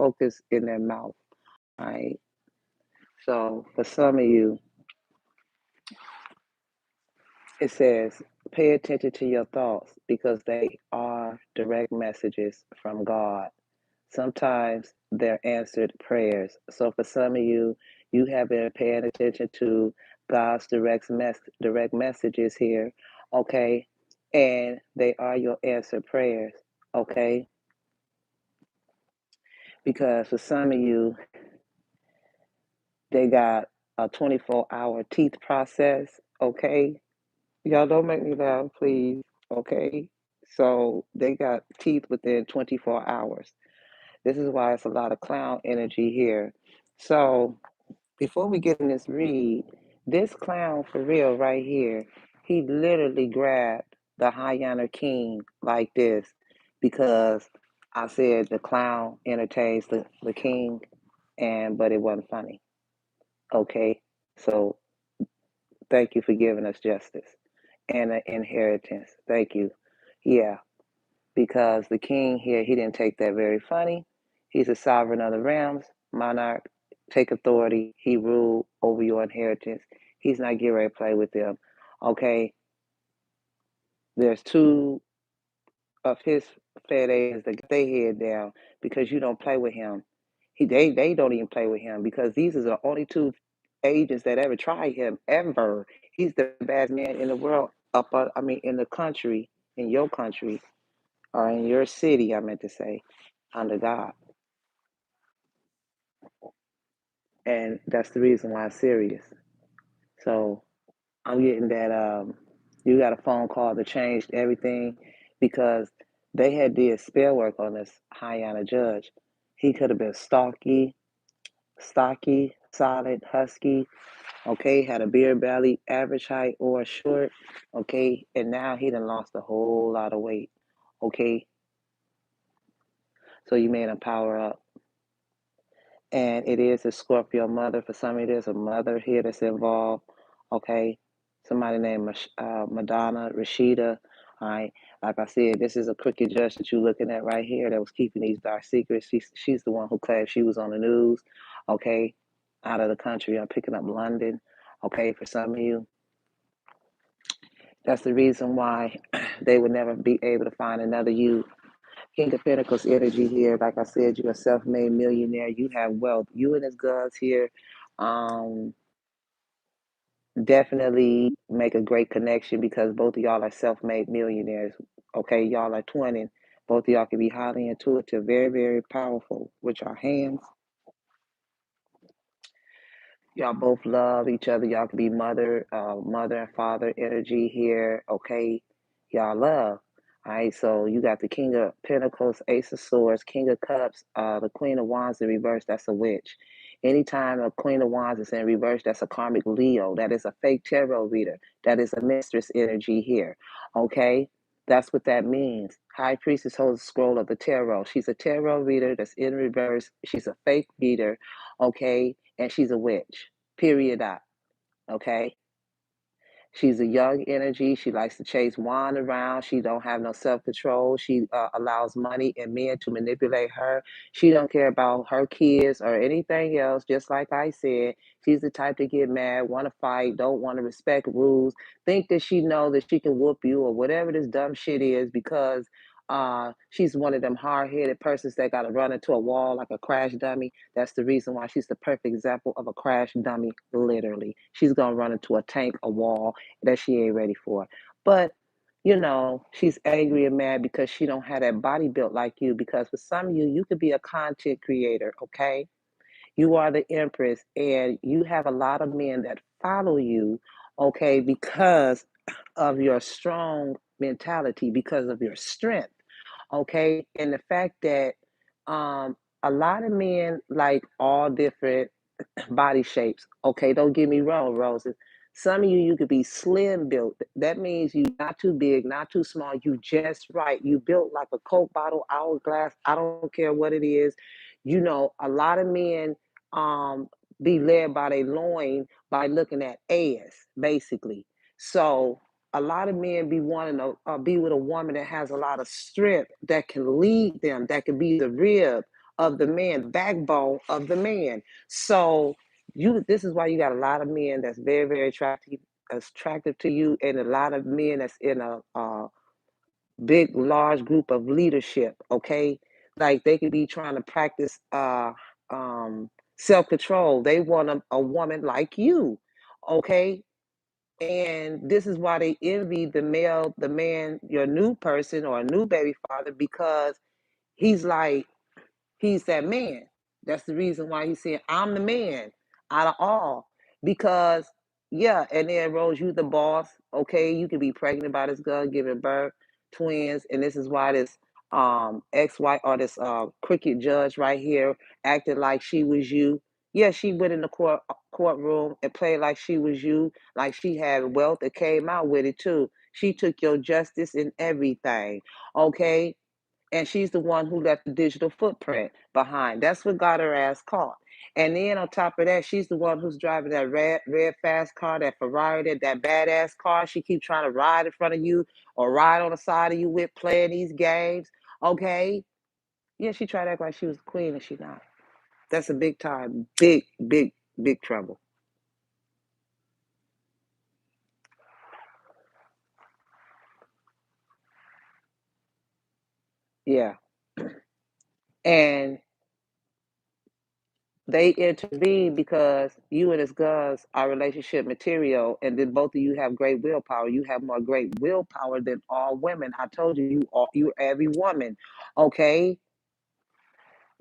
focus in their mouth, right? So for some of you, it says, pay attention to your thoughts because they are direct messages from God. Sometimes they're answered prayers. So for some of you, you have been paying attention to God's direct messages here, okay? And they are your answered prayers, okay? Because for some of you, they got a 24-hour teeth process, okay? Y'all don't make me laugh, please, okay? So they got teeth within 24 hours. This is why it's a lot of clown energy here. So before we get in this read, this clown for real right here, he literally grabbed the High King like this because I said the clown entertains the king, but it wasn't funny. Okay, so thank you for giving us justice and an inheritance. Thank you. Yeah, because the king here, he didn't take that very funny. He's a sovereign of the realms, monarch, take authority. He ruled over your inheritance. He's not getting ready to play with them. Okay, there's two of his fed aides that get their head down because you don't play with him. They don't even play with him because these are the only two agents that ever tried him ever. He's the best man in the world. In the country, in your country, or in your city. I meant to say, under God, and that's the reason why I'm serious. So I'm getting that you got a phone call that changed everything because they had did spell work on this Hyena judge. He could have been stocky, solid, husky, okay, had a beer belly, average height or short, okay, and now he done lost a whole lot of weight, okay. So you made him power up. And it is a Scorpio mother. For some, it is a mother here that's involved. Okay, somebody named Madonna Rashida. All right, like I said, this is a crooked judge that you're looking at right here that was keeping these dark secrets. She's the one who claimed she was on the news. Okay, out of the country. I'm picking up London. Okay, for some of you, that's the reason why they would never be able to find another you. King of Pentacles energy here. Like I said, you're a self-made millionaire. You have wealth. You and his guns here um, definitely make a great connection because both of y'all are self-made millionaires. Okay, y'all are twinning. Both of y'all can be highly intuitive, very, very powerful with your hands. Y'all both love each other. Y'all can be mother and father energy here. Okay, y'all love. All right, so you got the King of Pentacles, Ace of Swords, King of Cups, the Queen of Wands in reverse. That's a witch. Anytime a Queen of Wands is in reverse, that's a karmic Leo. That is a fake tarot reader. That is a mistress energy here. Okay, that's what that means. High Priestess holds the scroll of the tarot. She's a tarot reader that's in reverse. She's a fake reader. Okay, and she's a witch. Period. Dot. Okay. She's a young energy. She likes to chase wand around. She don't have no self control. She allows money and men to manipulate her. She don't care about her kids or anything else. Just like I said, she's the type to get mad, want to fight, don't want to respect rules, think that she know that she can whoop you or whatever this dumb shit is because she's one of them hard-headed persons that got to run into a wall like a crash dummy. That's the reason why she's the perfect example of a crash dummy. Literally, she's gonna run into a tank, a wall that she ain't ready for. But she's angry and mad because she don't have that body built like you. Because for some of you, you could be a content creator, okay? You are the empress, and you have a lot of men that follow you, okay, because of your strong mentality, because of your strength, okay, and the fact that a lot of men like all different body shapes. Okay, don't get me wrong, Roses. Some of you could be slim built. That means you not too big, not too small. You just right. You built like a Coke bottle, hourglass. I don't care what it is. A lot of men um be led by their loin by looking at ass, basically. So a lot of men be wanting to be with a woman that has a lot of strength that can lead them, that can be the rib of the man, the backbone of the man. So this is why you got a lot of men that's very, very attractive to you, and a lot of men that's in a big, large group of leadership. Okay, like they could be trying to practice um, self control. They want a woman like you. Okay, and this is why they envy the man, your new person or a new baby father, because he's like, he's that man. That's the reason why he's saying, I'm the man out of all. Because, yeah, and then Rose, you the boss. Okay, you can be pregnant by this girl, giving birth, twins, and this is why this ex wife or this cricket judge right here acted like she was you. Yeah, she went in the courtroom and played like she was you, like she had wealth that came out with it too. She took your justice and everything. Okay, and she's the one who left the digital footprint behind. That's what got her ass caught. And then on top of that, she's the one who's driving that red fast car, that Ferrari, that badass car. She keeps trying to ride in front of you or ride on the side of you with playing these games. Okay, yeah, she tried to act like she was the queen, and she not. That's a big time, big trouble. Yeah, and they intervene because you and this girls are relationship material, and then both of you have great willpower. You have more great willpower than all women. I told you, you every woman. Okay,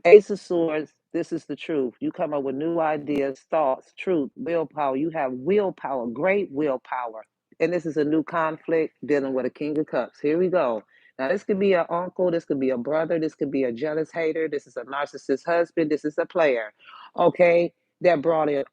Ace of Swords, this is the truth. You come up with new ideas, thoughts, truth, willpower. You have willpower, great willpower. And this is a new conflict dealing with a King of Cups. Here we go. Now, this could be an uncle, this could be a brother, this could be a jealous hater, this is a narcissist husband, this is a player, okay, that brought in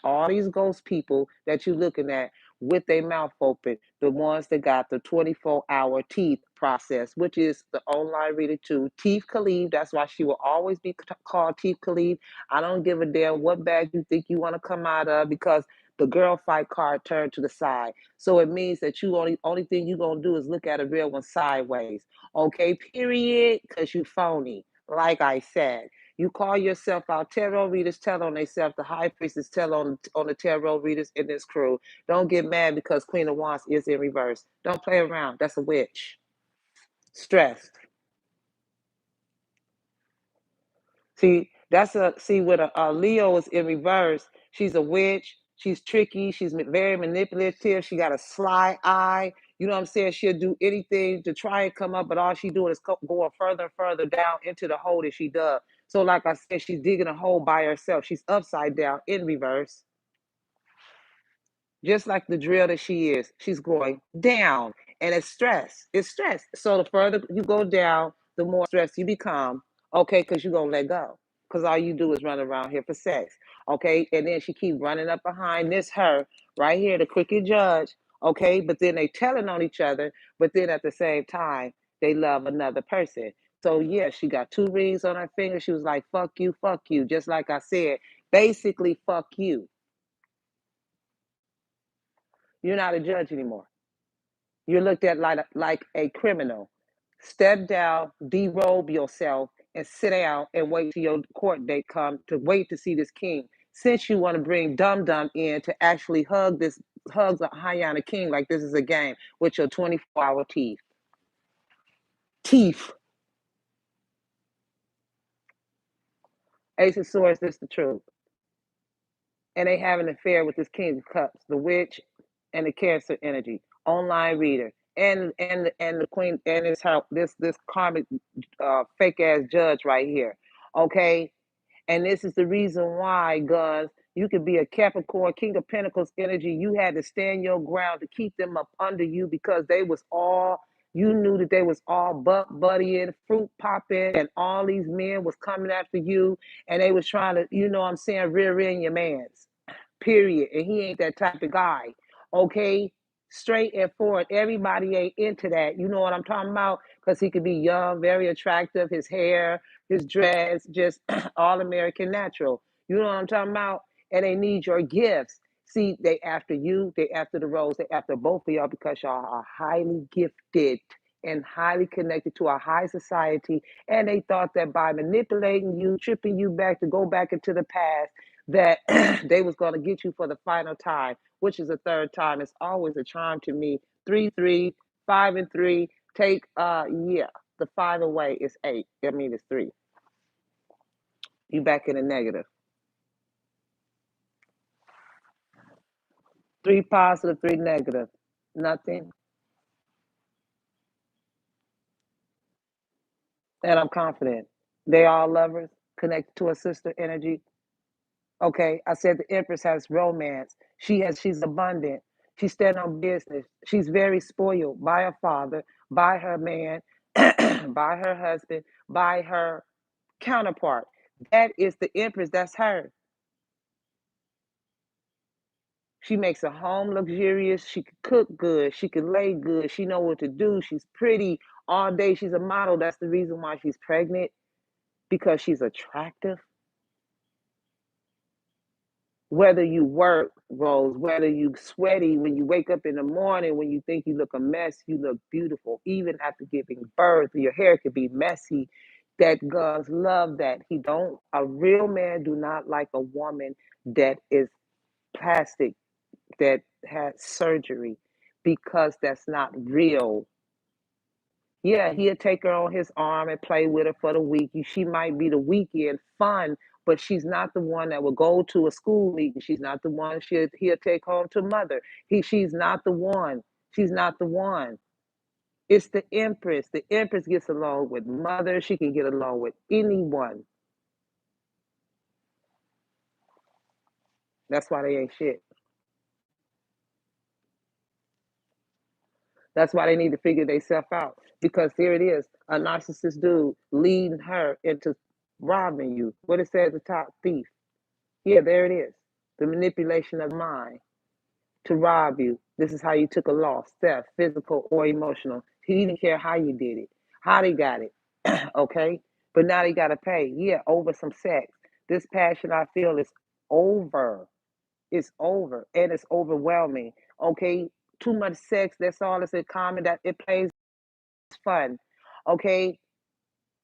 all these ghost people that you're looking at with their mouth open, the ones that got the 24-hour teeth process, which is the online reader too. Teef Khalid, that's why she will always be called Teef Khalid. I don't give a damn what bag you think you want to come out of, because the girl fight card turned to the side. So it means that you only thing you gonna do is look at a real one sideways. Okay, period, because you phony. Like I said. You call yourself out. Tarot readers tell on themselves. The high priestess tell on the tarot readers in this crew. Don't get mad because Queen of Wands is in reverse. Don't play around. That's a witch. Stressed. See when a Leo is in reverse. She's a witch. She's tricky. She's very manipulative. She got a sly eye. You know what I'm saying? She'll do anything to try and come up, but all she doing is going further and further down into the hole that she dug. So, like I said, she's digging a hole by herself. She's upside down in reverse, just like the drill that she is. She's going down, and it's stress. It's stress. So the further you go down, the more stressed you become. Okay, because you're gonna let go. Because all you do is run around here for sex. Okay, and then she keep running up behind this her right here, the crooked judge. Okay, but then they telling on each other, but then at the same time they love another person. So yeah, she got two rings on her finger. She was like, fuck you," just like I said. Basically, fuck you. You're not a judge anymore. You're looked at like a criminal. Step down, derobe yourself, and sit down and wait till your court date come to wait to see this king. Since you want to bring Dum Dum in to actually hug the Hyena King like this is a game with your 24-hour teeth. Teeth. Ace of Swords, this is the truth. And they have an affair with this King of Cups, the witch, and the Cancer energy. Online reader, and the Queen, and this karmic fake ass judge right here. Okay, and this is the reason why, guns. You could be a Capricorn, King of Pentacles energy. You had to stand your ground to keep them up under you, because they was all, you knew that they was all butt buddying, fruit popping, and all these men was coming after you, and they was trying to, you know what I'm saying, rear end your mans. Period. And he ain't that type of guy. Okay? Straight and forward. Everybody ain't into that. You know what I'm talking about? Because he could be young, very attractive, his hair, his dress, just all American natural. You know what I'm talking about? And they need your gifts. See, they after you, they after the rose, they after both of y'all, because y'all are highly gifted. and highly connected to a high society. And they thought that by manipulating you, tripping you back to go back into the past, that they was going to get you for the final time, which is the third time. It's always a charm to me. 3, 3, 5 and 3. Take yeah, the five away is 8. I mean it's 3. You back in the negative. 3 positive, 3 negative. Nothing. And I'm confident. They all lovers, connected to a sister energy. Okay, I said the Empress has romance. She's abundant. She's standing on business. She's very spoiled by her father, by her man, by her husband, by her counterpart. That is the Empress. That's her. She makes a home luxurious. She can cook good. She can lay good. She know what to do. She's pretty all day. She's a model. That's the reason why she's pregnant, because she's attractive. Whether you work, Rose, whether you sweaty when you wake up in the morning, when you think you look a mess, you look beautiful. Even after giving birth, your hair could be messy. That girls love that. He don't. A real man do not like a woman that is plastic, that had surgery, because that's not real. Yeah, he'll take her on his arm and play with her for the week. She might be the weekend fun, but she's not the one that will go to a school meeting. She's not the one he'll take home to mother. She's not the one. She's not the one. It's the Empress. The Empress gets along with mother. She can get along with anyone. That's why they ain't shit. That's why they need to figure themselves out. Because here it is, a narcissist dude leading her into robbing you. What it says at the top, thief. Yeah, there it is. The manipulation of mind to rob you. This is how you took a loss, theft, physical or emotional. He didn't care how you did it, how they got it. Okay? But now they got to pay. Yeah, over some sex. This passion I feel is over. It's over. And it's overwhelming. Okay? Too much sex, that's all it's in common, that it plays fun. Okay?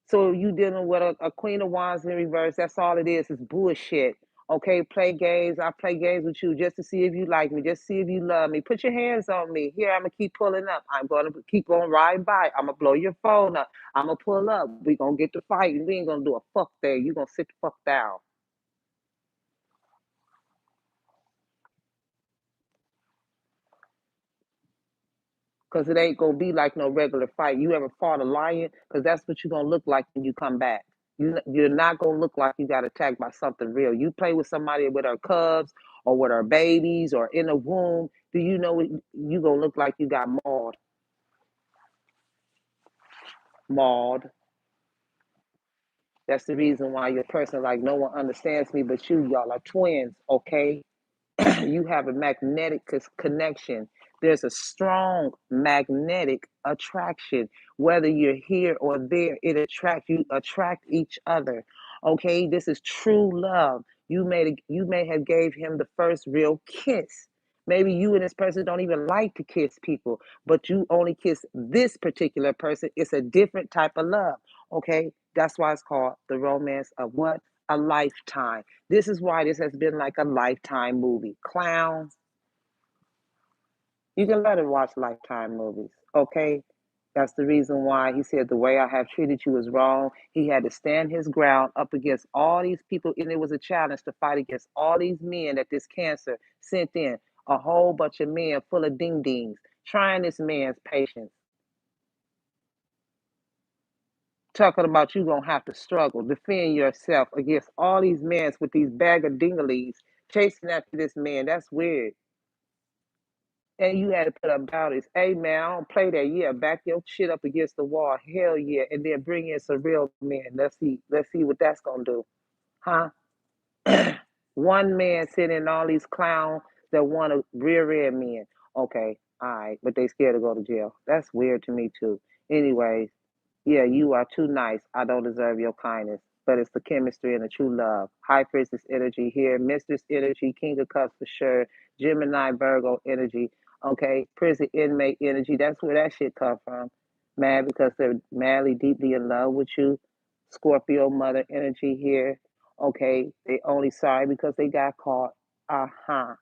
So you dealing with a queen of wands in reverse. That's all it is. It's bullshit. Okay, play games. I play games with you just to see if you like me, just see if you love me. Put your hands on me. Here, I'm gonna keep pulling up. I'm gonna keep on riding by. I'm gonna blow your phone up. I'm gonna pull up. We gonna get to fighting. We ain't gonna do a fuck thing. You gonna sit the fuck down. Cause it ain't gonna be like no regular fight. You ever fought a lion? Cause that's what you're gonna look like when you come back. You're not gonna look like you got attacked by something real. You play with somebody with her cubs or with her babies or in a womb. Do you know what you gonna look like? You got mauled, mauled. That's the reason why you're a person like no one understands me but you. Y'all are twins, okay? You have a magnetic connection. There's a strong magnetic attraction. Whether you're here or there, it attracts you, attract each other. Okay, this is true love. You may have gave him the first real kiss. Maybe you and this person don't even like to kiss people, but you only kiss this particular person. It's a different type of love. Okay, that's why it's called the romance of what? A lifetime. This is why this has been like a lifetime movie. Clowns, you can let her watch lifetime movies, okay? That's the reason why he said the way I have treated you is wrong. He had to stand his ground up against all these people, and it was a challenge to fight against all these men that this cancer sent in. A whole bunch of men full of ding dings, trying this man's patience. Talking about you gonna have to struggle, defend yourself against all these men with these bag of dingleys chasing after this man. That's weird. And you had to put up boundaries. Hey man, I don't play that. Yeah, back your shit up against the wall. Hell yeah. And then bring in some real men. Let's see. Let's see what that's gonna do. Huh? One man sitting all these clowns that want to rear end men. Okay, all right, but they scared to go to jail. That's weird to me too. Anyways, yeah, you are too nice. I don't deserve your kindness. But it's the chemistry and the true love. High priestess energy here, mistress energy, king of cups for sure, Gemini, Virgo energy. Okay, prison inmate energy. That's where that shit come from. Mad because they're madly, deeply in love with you. Scorpio mother energy here. Okay, they only sorry because they got caught. Uh-huh.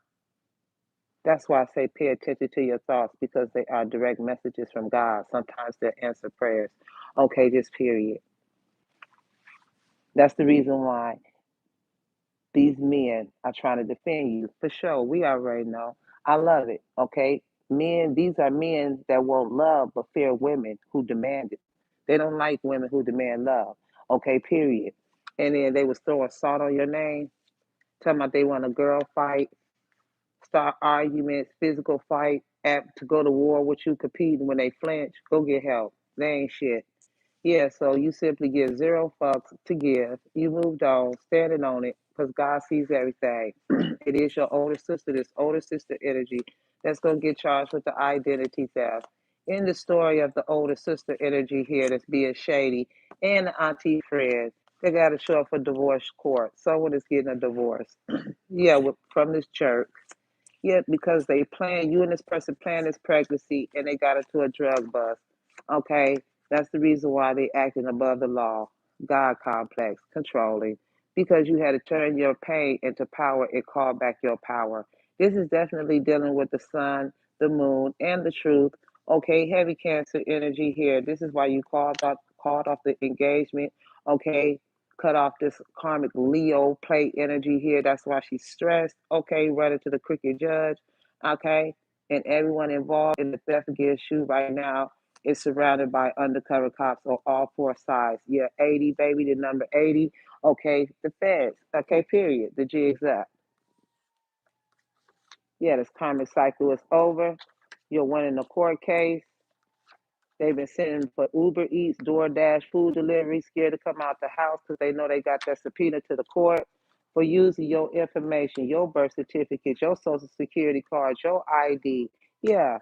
That's why I say pay attention to your thoughts because they are direct messages from God. Sometimes they're answer prayers. Okay, just period. That's the reason why these men are trying to defend you. For sure, we already know. I love it. Okay, men. These are men that won't love but fear women who demand it. They don't like women who demand love. Okay, period. And then they was throwing salt on your name, talking about they want a girl fight, start arguments, physical fight, apt to go to war with you, competing. When they flinch, go get help. They ain't shit. Yeah, so you simply give zero fucks to give. You moved on, standing on it, because God sees everything. It is your older sister, this older sister energy, that's going to get charged with the identity theft. In the story of the older sister energy here that's being shady, and the auntie friend, they got to show up for divorce court. Someone is getting a divorce. Yeah, from this church. Yeah, because they plan, you and this person plan this pregnancy and they got into a drug bust. Okay, that's the reason why they acting above the law. God complex, controlling. Because you had to turn your pain into power and call back your power. This is definitely dealing with the sun, the moon, and the truth. Okay, heavy cancer energy here. This is why you called off the engagement. Okay, cut off this karmic Leo plate energy here. That's why she's stressed. Okay, running to the crooked judge. Okay, and everyone involved in the theft against you right now is surrounded by undercover cops on all four sides. Yeah, 80, baby, the number 80. Okay, the feds. Okay, period. The jig's up. Yeah, this karmic cycle is over. You're winning the court case. They've been sending for Uber Eats, DoorDash, food delivery, scared to come out the house because they know they got that subpoena to the court for using your information, your birth certificate, your social security card, your ID. Yeah,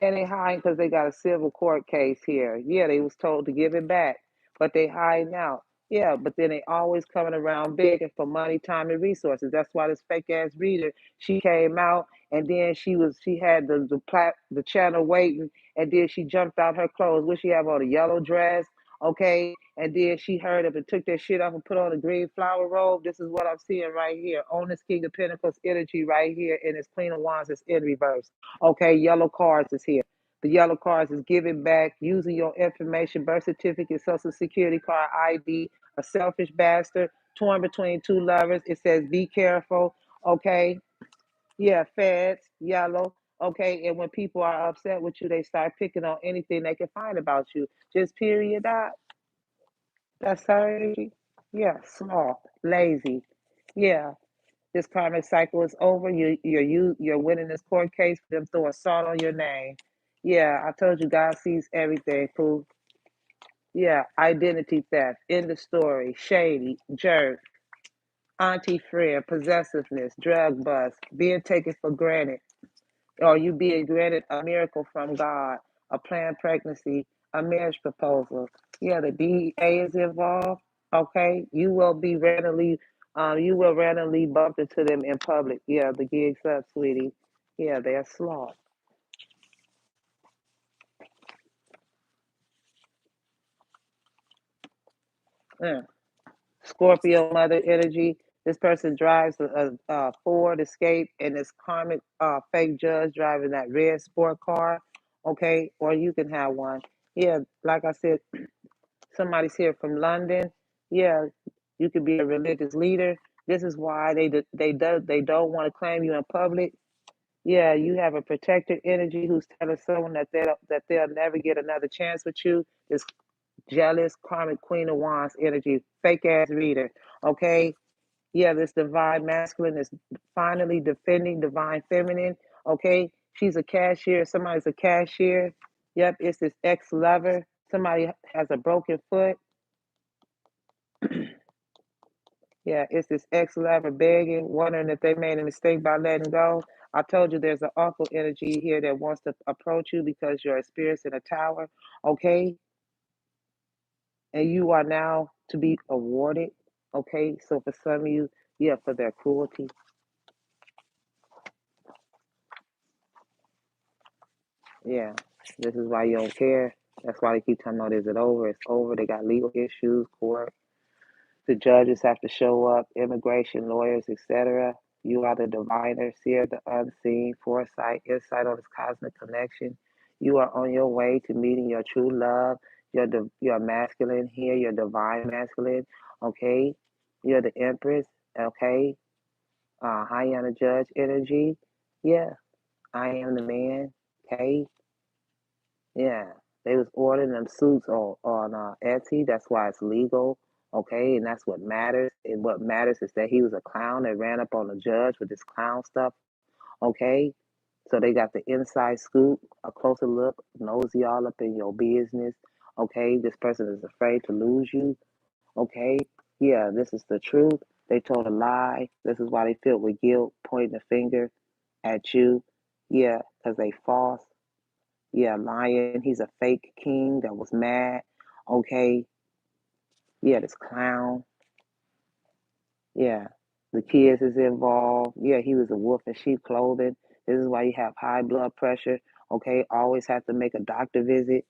and they hiding because they got a civil court case here. Yeah, they was told to give it back, but they hiding out. Yeah, but then they always coming around begging for money, time, and resources. That's why this fake ass reader, she came out and then she had the channel waiting, and then she jumped out her clothes. What she have on, a yellow dress? Okay, and then she heard of and took that shit off and put on a green flower robe. This is what I'm seeing right here on this King of Pentacles energy right here, and this Queen of Wands is in reverse. Okay, yellow cards is here. The yellow cards is giving back, using your information, birth certificate, social security card, ID, a selfish bastard, torn between two lovers. It says be careful. Okay. Yeah, feds, yellow. Okay. And when people are upset with you, they start picking on anything they can find about you. Just period dot. That's her energy. Yeah, small, lazy. Yeah. This karmic cycle is over. You're winning this court case for them throwing salt on your name. Yeah, I told you God sees everything, fool. Yeah, identity theft, in the story, shady, jerk, auntie friend, possessiveness, drug bust, being taken for granted, or you being granted a miracle from God, a planned pregnancy, a marriage proposal. Yeah, the DEA is involved. Okay, you will randomly bump into them in public. Yeah, the gig's up, sweetie. Yeah, they're sloth. Mm. Scorpio mother energy. This person drives a Ford Escape, and this karmic fake judge driving that red sport car. Okay, or you can have one. Yeah, like I said, somebody's here from London. Yeah, you could be a religious leader. This is why they don't want to claim you in public. Yeah, you have a protector energy who's telling someone that they'll never get another chance with you. This jealous karmic Queen of Wands energy, fake ass reader. Okay, yeah, this divine masculine is finally defending divine feminine. Okay, she's a cashier. Somebody's a cashier. Yep, it's this ex lover. Somebody has a broken foot. Yeah, it's this ex lover begging, wondering if they made a mistake by letting go. I told you there's an awful energy here that wants to approach you because you're experiencing a tower. Okay, and you are now to be awarded. Okay, so for some of you, yeah, for their cruelty. Yeah, this is why you don't care. That's why they keep talking about, is it over? It's over. They got legal issues, court. The judges have to show up, immigration lawyers, etc. You are the diviner, seer, the unseen, foresight, insight on this cosmic connection. You are on your way to meeting your true love. You're masculine here, you're divine masculine, okay? You're the empress, okay? Hyena judge energy. Yeah, I am the man, okay? Yeah, they was ordering them suits on Etsy. That's why it's legal, okay? And that's what matters. And what matters is that he was a clown that ran up on the judge with this clown stuff, okay? So they got the inside scoop, a closer look, nosy all up in your business, okay? This person is afraid to lose you, okay? Yeah, this is the truth. They told a lie. This is why they filled with guilt, pointing the finger at you. Yeah, because they false. Yeah, lion. He's a fake king that was mad. Okay. Yeah, this clown. Yeah. The kids is involved. Yeah, he was a wolf in sheep clothing. This is why you have high blood pressure. Okay. Always have to make a doctor visit.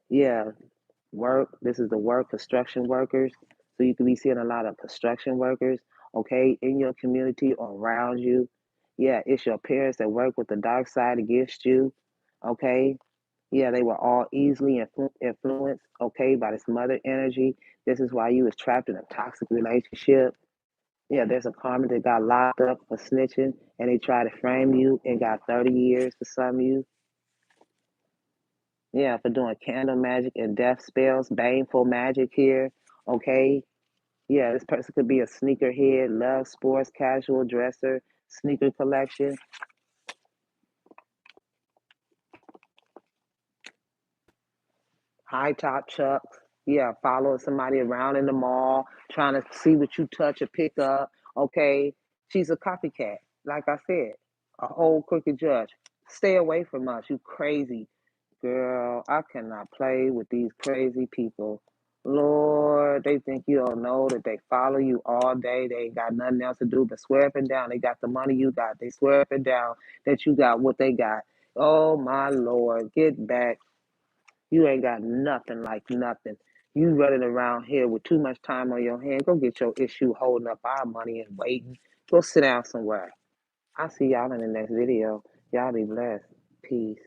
Yeah. Work. This is the work, construction workers. So you could be seeing a lot of construction workers, okay, in your community or around you. Yeah, it's your parents that work with the dark side against you. Okay. Yeah, they were all easily influenced, okay, by this mother energy. This is why you was trapped in a toxic relationship. Yeah, there's a karma that got locked up for snitching, and they tried to frame you and got 30 years for some of you. Yeah, for doing candle magic and death spells, baneful magic here, okay. Yeah, this person could be a sneakerhead, love sports, casual dresser, sneaker collection. High top chucks. Yeah, following somebody around in the mall, trying to see what you touch or pick up. Okay, she's a copycat. Like I said, a whole crooked judge. Stay away from us, you crazy girl. I cannot play with these crazy people. Lord, they think you don't know that they follow you all day. They ain't got nothing else to do but swear up and down. They got the money you got. They swear up and down that you got what they got. Oh my Lord, get back. You ain't got nothing like nothing. You running around here with too much time on your hand. Go get your issue holding up our money and waiting. Go sit down somewhere. I'll see y'all in the next video. Y'all be blessed. Peace.